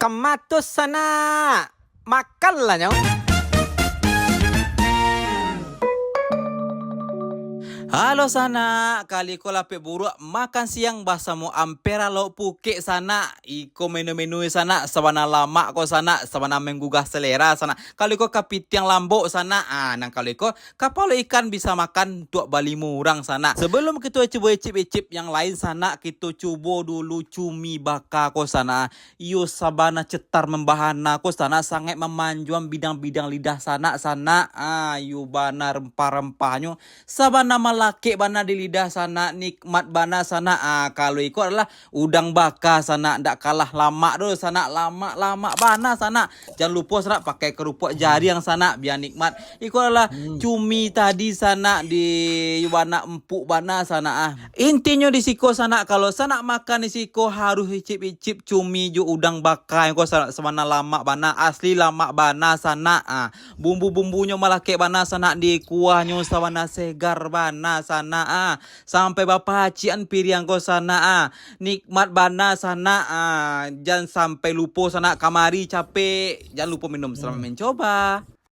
kamatos sana. Makanlah nyo. Halo sana, kali ko lapit buruk makan siang bahasamu ampera lauk puke sana. Iko menu-menu sana sawana lama ko sana, sawana menggugah selera sana. Kali ko kapitiang lambok sana, nang kali ko kapal ikan bisa makan tuak bali murang sana. Sebelum kita coba icip-icip yang lain sana, kita coba dulu cumi baka ko sana. Iyo sabana cetar membahana ko sana, sangat memanjuan bidang-bidang lidah sana. Iyo bana rempah-rempahnya sabana malaki bana di lidah sana, nikmat bana sana. Kalau ikut adalah udang baka sana, ndak kalah lama doh sana, lama bana sana. Jangan lupa sana pakai kerupuk jari yang sana biar nikmat. Ikut adalah cumi tadi sana di bana empuk bana sana. Intinya di siko sana, kalau sana makan di siko harus icip-icip cumi ju udang baka yang kau sana lama bana, asli lama bana sana. Bumbu-bumbunya malaki bana sana, di kuahnya sawana segar bana sana. Sampai bapak hacian piriang ko sana. Nikmat bana sana. Jangan sampai lupa sana, kamari capek, jangan lupa minum selama mencoba.